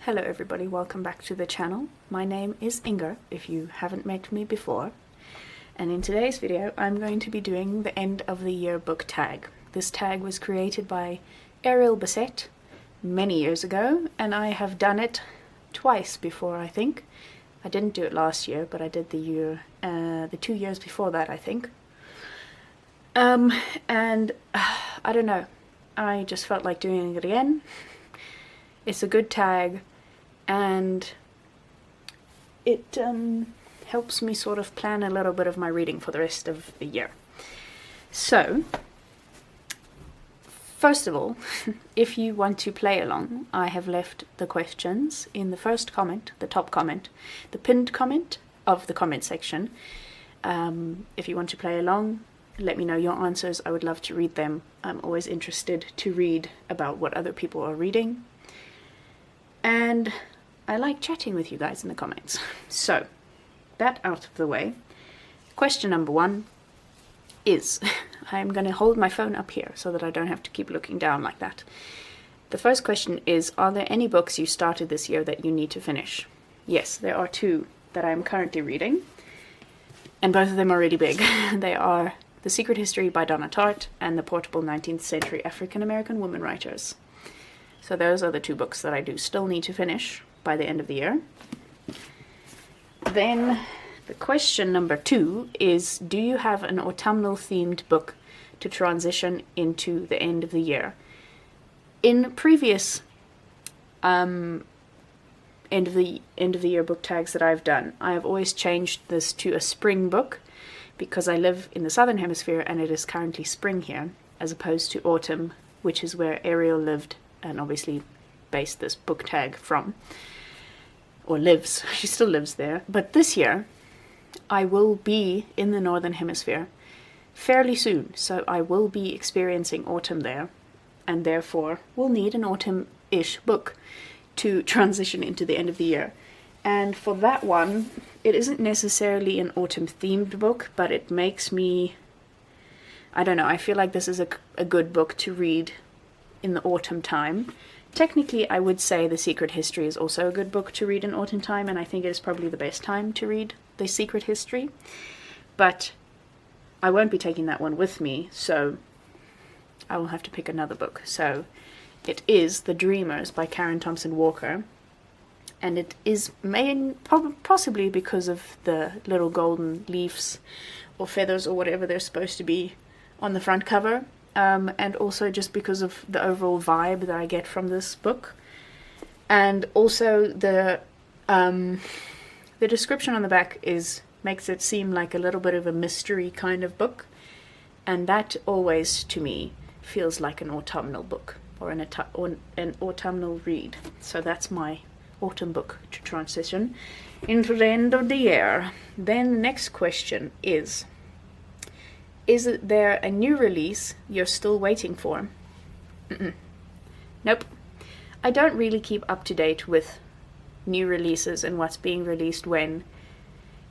Hello everybody, welcome back to the channel. My name is Inger, if you haven't met me before. And in today's video, I'm going to be doing the end of the year book tag. This tag was created by Ariel Bassett many years ago, and I have done it twice before, I think. I didn't do it last year, but I did the 2 years before that, I think. And I don't know, I just felt like doing it again. It's a good tag, and it helps me sort of plan a little bit of my reading for the rest of the year. So, first of all, if you want to play along, I have left the questions in the first comment, the top comment, the pinned comment of the comment section. If you want to play along, let me know your answers. I would love to read them. I'm always interested to read about what other people are reading. And I like chatting with you guys in the comments. So, that out of the way, question number 1 is, I'm going to hold my phone up here so that I don't have to keep looking down like that. The first question is, are there any books you started this year that you need to finish? Yes, there are 2 that I'm currently reading, and both of them are really big. They are The Secret History by Donna Tartt and The Portable 19th-Century African-American Women Writers. So those are the 2 books that I do still need to finish by the end of the year. Then the question number 2 is, do you have an autumnal themed book to transition into the end of the year? In previous end of the year book tags that I've done, I have always changed this to a spring book because I live in the southern hemisphere and it is currently spring here, as opposed to autumn, which is where Ariel lived and obviously based this book tag from, or lives. She still lives there. But this year I will be in the northern hemisphere fairly soon, so I will be experiencing autumn there, and therefore will need an autumn-ish book to transition into the end of the year. And for that one, it isn't necessarily an autumn-themed book, but it makes me, I don't know, I feel like this is a good book to read in the autumn time. Technically, I would say The Secret History is also a good book to read in autumn time, and I think it is probably the best time to read The Secret History. But I won't be taking that one with me, so I will have to pick another book. So it is The Dreamers by Karen Thompson Walker, and it is possibly because of the little golden leaves or feathers or whatever they're supposed to be on the front cover. And also just because of the overall vibe that I get from this book. And also the description on the back makes it seem like a little bit of a mystery kind of book. And that always, to me, feels like an autumnal book, or an autumnal read. So that's my autumn book to transition into the end of the year. Then the next question is there a new release you're still waiting for? Nope. I don't really keep up to date with new releases and what's being released when.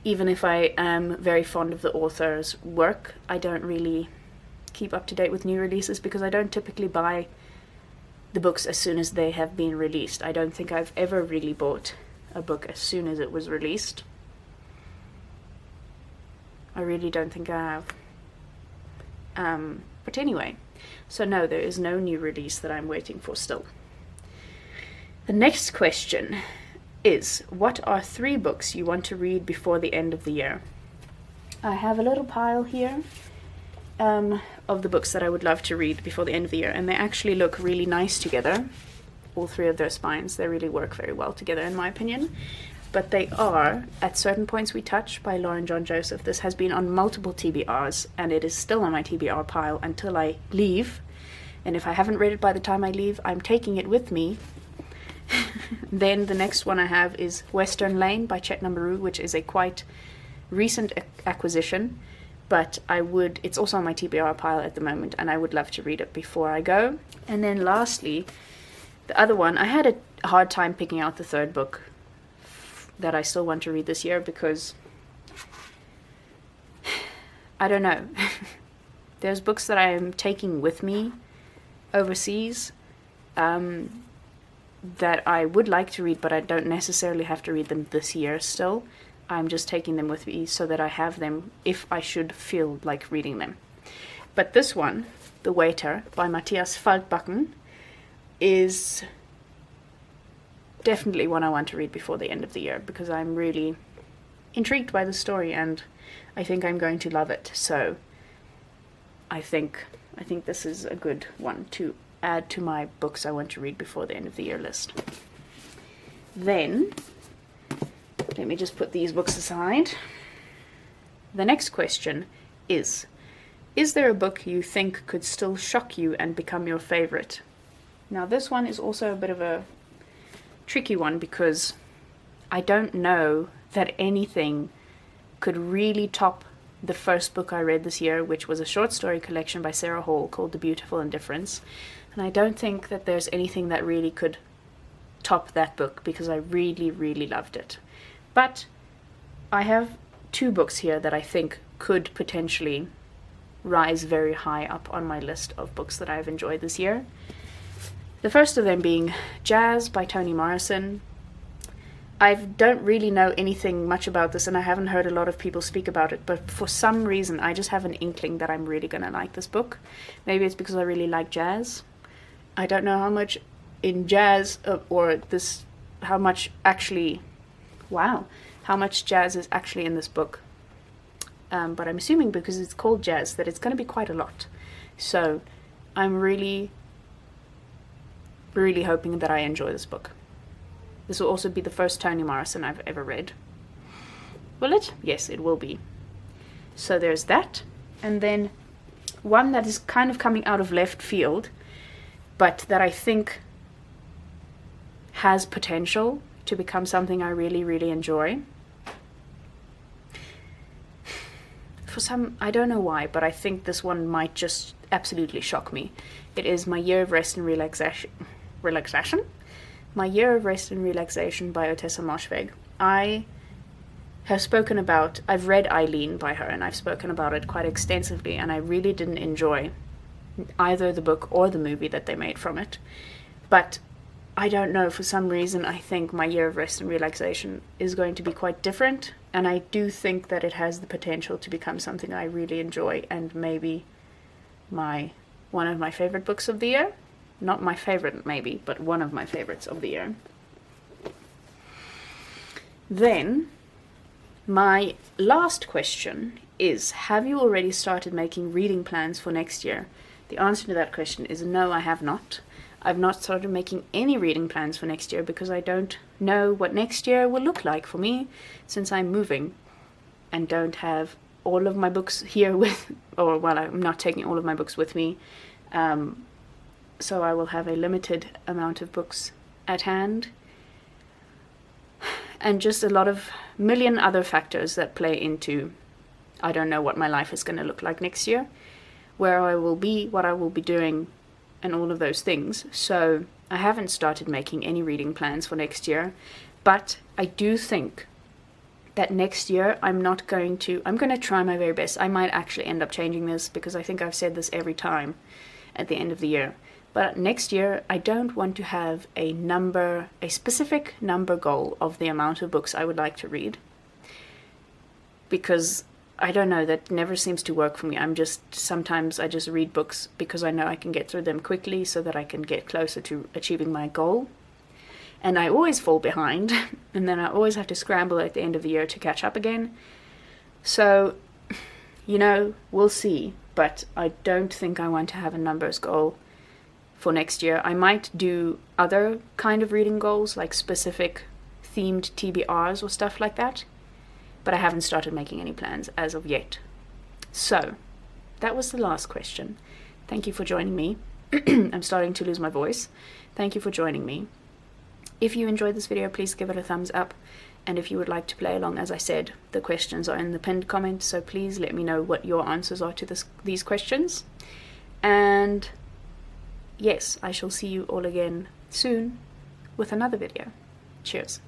Even if I am very fond of the author's work, I don't really keep up to date with new releases because I don't typically buy the books as soon as they have been released. I don't think I've ever really bought a book as soon as it was released. I really don't think I have. But anyway, so no, there is no new release that I'm waiting for still. The next question is, what are 3 books you want to read before the end of the year? I have a little pile here of the books that I would love to read before the end of the year, and they actually look really nice together. All 3 of their spines, they really work very well together in my opinion. But they are At Certain Points We Touch by Lauren John Joseph. This has been on multiple TBRs, and it is still on my TBR pile until I leave. And if I haven't read it by the time I leave, I'm taking it with me. Then the next one I have is Western Lane by Chetna Maroo, which is a quite recent acquisition. But it's also on my TBR pile at the moment, and I would love to read it before I go. And then lastly, the other one, I had a hard time picking out the 3rd book that I still want to read this year because I don't know. There's books that I am taking with me overseas, and I don't really want to read them. I don't know. There's books that I am taking with me overseas, and I don't really want to read them. I don't know. There's books that I am taking with me overseas, and I don't really want to read them. I don't know. There's books that I am taking with me overseas, and I don't really want to read them. I don't know. There's books that I am taking with me that I would like to read, but I don't necessarily have to read them this year still. I'm just taking them with me so that I have them if I should feel like reading them. But this one, The Waiter by Matias Faldbakken, is definitely one I want to read before the end of the year, because I'm really intrigued by the story and I think I'm going to love it. So I think this is a good one to add to my books I want to read before the end of the year list. Then, let me just put these books aside. The next question is there a book you think could still shock you and become your favorite? Now this one is also a bit of a tricky one, because I don't know that anything could really top the first book I read this year, which was a short story collection by Sarah Hall called The Beautiful Indifference. And I don't think that there's anything that really could top that book, because I really, really loved it. But I have two books here that I think could potentially rise very high up on my list of books that I've enjoyed this year. The first of them being Jazz by Toni Morrison. I don't really know anything much about this, and I haven't heard a lot of people speak about it, but for some reason I just have an inkling that I'm really going to like this book. Maybe it's because I really like jazz. I don't know how much in jazz, how much jazz is actually in this book. But I'm assuming because it's called Jazz that it's going to be quite a lot. So I'm really, really hoping that I enjoy this book. This will also be the first Toni Morrison I've ever read. Will it? Yes, it will be. So there's that. And then one that is kind of coming out of left field, but that I think has potential to become something I really, really enjoy. I don't know why, but I think this one might just absolutely shock me. It is My Year of Rest and Relaxation? My Year of Rest and Relaxation by Ottessa Moshfegh. I've read Eileen by her, and I've spoken about it quite extensively, and I really didn't enjoy either the book or the movie that they made from it. But I don't know, for some reason I think My Year of Rest and Relaxation is going to be quite different, and I do think that it has the potential to become something I really enjoy, and maybe one of my favorite books of the year. Not my favorite maybe, but one of my favorites of the year. Then, my last question is, have you already started making reading plans for next year? The answer to that question is no, I have not. I've not started making any reading plans for next year because I don't know what next year will look like for me, since I'm moving and don't have all of my books here I'm not taking all of my books with me. So I will have a limited amount of books at hand, and just a lot of million other factors that play into, I don't know what my life is going to look like next year, where I will be, what I will be doing, and all of those things. So I haven't started making any reading plans for next year, but I do think that next year I'm going to try my very best. I might actually end up changing this, because I think I've said this every time at the end of the year. But next year, I don't want to have a specific number goal of the amount of books I would like to read. Because, I don't know, that never seems to work for me. Sometimes I just read books because I know I can get through them quickly so that I can get closer to achieving my goal. And I always fall behind, and then I always have to scramble at the end of the year to catch up again. So, we'll see. But I don't think I want to have a numbers goal for next year. I might do other kind of reading goals, like specific themed TBRs or stuff like that, but I haven't started making any plans as of yet. So, that was the last question. Thank you for joining me. I'm starting to lose my voice. Thank you for joining me. If you enjoyed this video, please give it a thumbs up, and if you would like to play along, as I said, the questions are in the pinned comment, so please let me know what your answers are to these questions. And yes, I shall see you all again soon with another video. Cheers.